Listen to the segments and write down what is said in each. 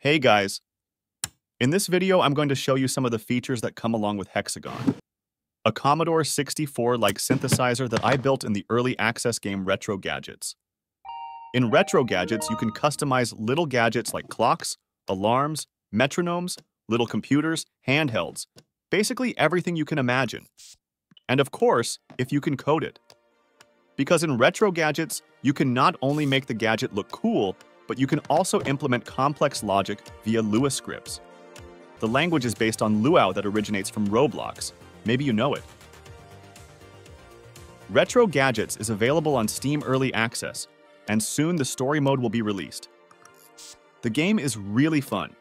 Hey guys, in this video I'm going to show you some of the features that come along with Hexagon, a Commodore 64-like synthesizer that I built in the early access game Retro Gadgets. In Retro Gadgets, you can customize little gadgets like clocks, alarms, metronomes, little computers, handhelds, basically everything you can imagine. And of course, if you can code it. Because in Retro Gadgets, you can not only make the gadget look cool, but you can also implement complex logic via Lua scripts. The language is based on Luau that originates from Roblox. Maybe you know it. Retro Gadgets is available on Steam Early Access, and soon the story mode will be released. The game is really fun,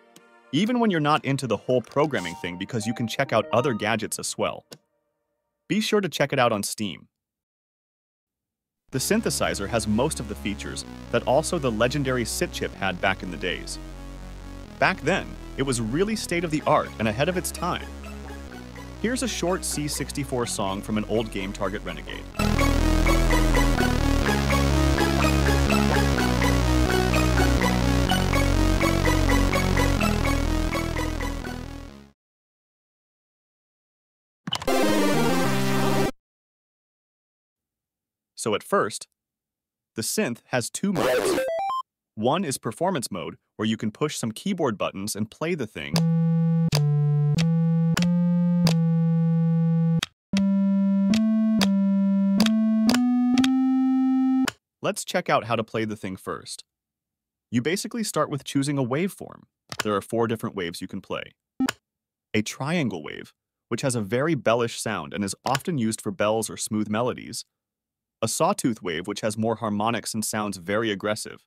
even when you're not into the whole programming thing, because you can check out other gadgets as well. Be sure to check it out on Steam. The synthesizer has most of the features that also the legendary SIT chip had back in the days. Back then, it was really state-of-the-art and ahead of its time. Here's a short C64 song from an old game, Target Renegade. So at first, the synth has two modes. One is performance mode, where you can push some keyboard buttons and play the thing. Let's check out how to play the thing first. You basically start with choosing a waveform. There are 4 different waves you can play. A triangle wave, which has a very bellish sound and is often used for bells or smooth melodies. A sawtooth wave, which has more harmonics and sounds very aggressive.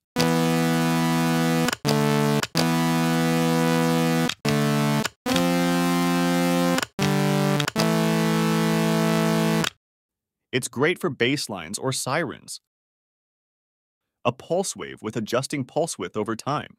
It's great for bass lines or sirens. A pulse wave with adjusting pulse width over time.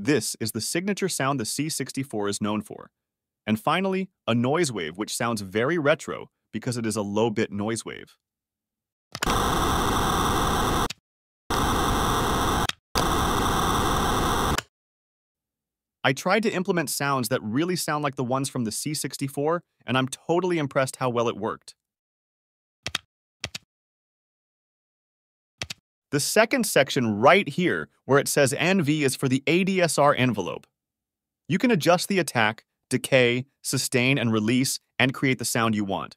This is the signature sound the C64 is known for. And finally, a noise wave, which sounds very retro because it is a low-bit noise wave. I tried to implement sounds that really sound like the ones from the C64, and I'm totally impressed how well it worked. The second section right here, where it says NV, is for the ADSR envelope. You can adjust the attack, decay, sustain, and release, and create the sound you want.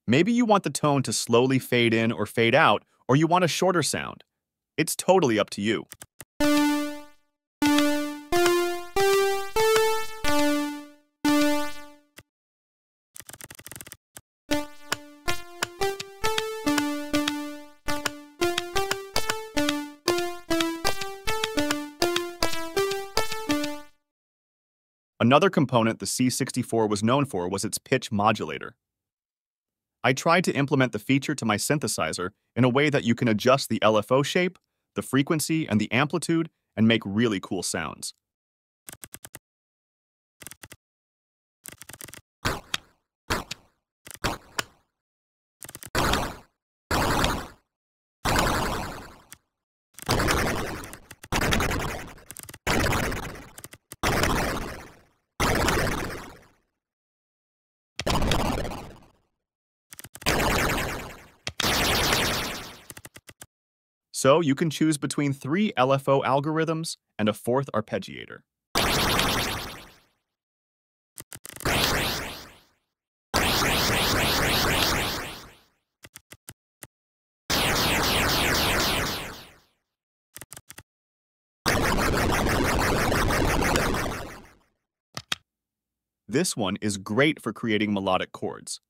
Maybe you want the tone to slowly fade in or fade out, or you want a shorter sound. It's totally up to you. Another component the C64 was known for was its pitch modulator. I tried to implement the feature to my synthesizer in a way that you can adjust the LFO shape, the frequency, and the amplitude, and make really cool sounds. So you can choose between 3 LFO algorithms and a 4th arpeggiator. This one is great for creating melodic chords.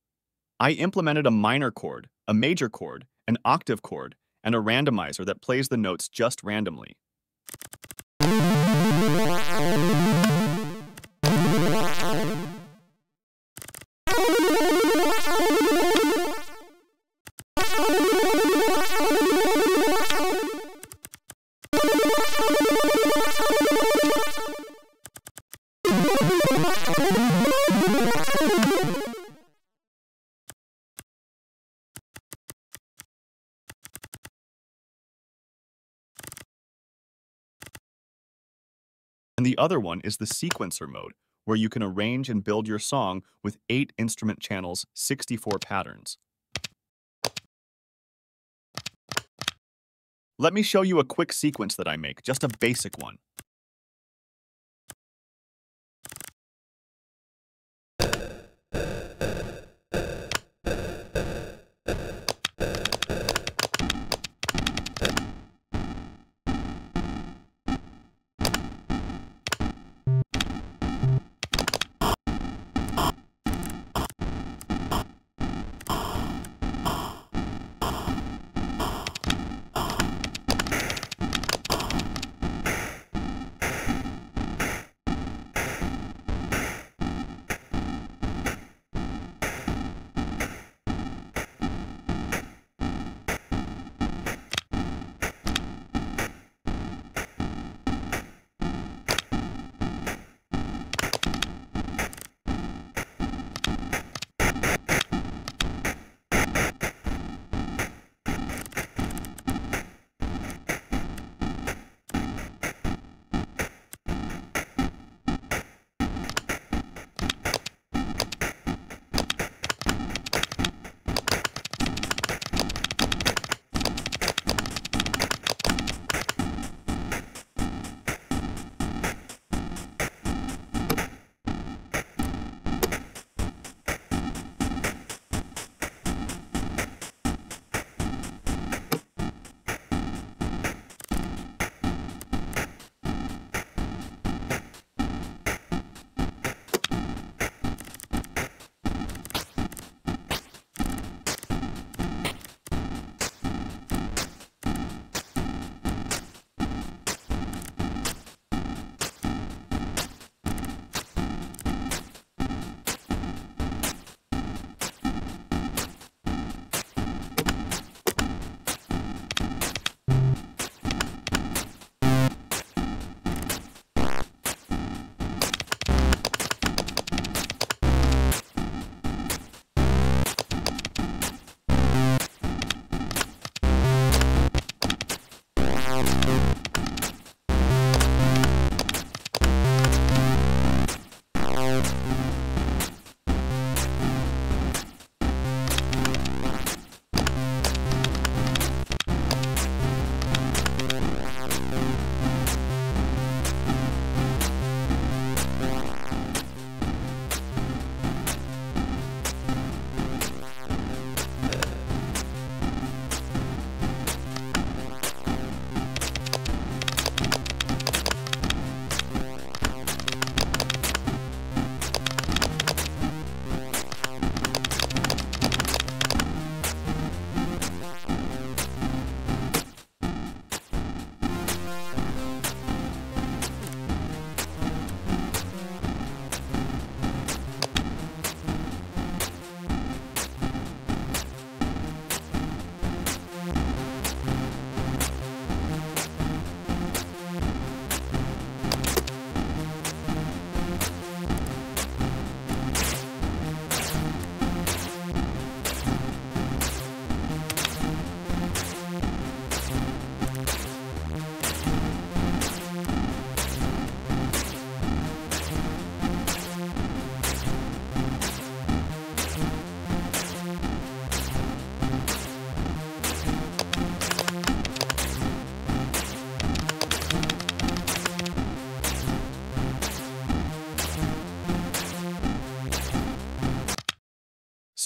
I implemented a minor chord, a major chord, an octave chord, and a randomizer that plays the notes just randomly. And the other one is the sequencer mode, where you can arrange and build your song with 8 instrument channels, 64 patterns. Let me show you a quick sequence that I make, just a basic one.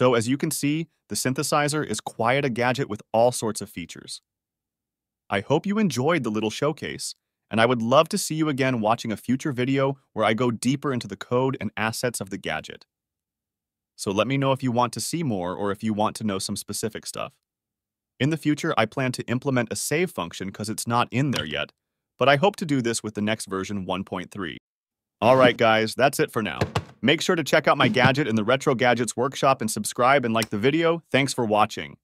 So as you can see, the synthesizer is quite a gadget with all sorts of features. I hope you enjoyed the little showcase, and I would love to see you again watching a future video where I go deeper into the code and assets of the gadget. So let me know if you want to see more or if you want to know some specific stuff. In the future, I plan to implement a save function because it's not in there yet, but I hope to do this with the next version 1.3. Alright guys, that's it for now. Make sure to check out my gadget in the Retro Gadgets workshop and subscribe and like the video. Thanks for watching.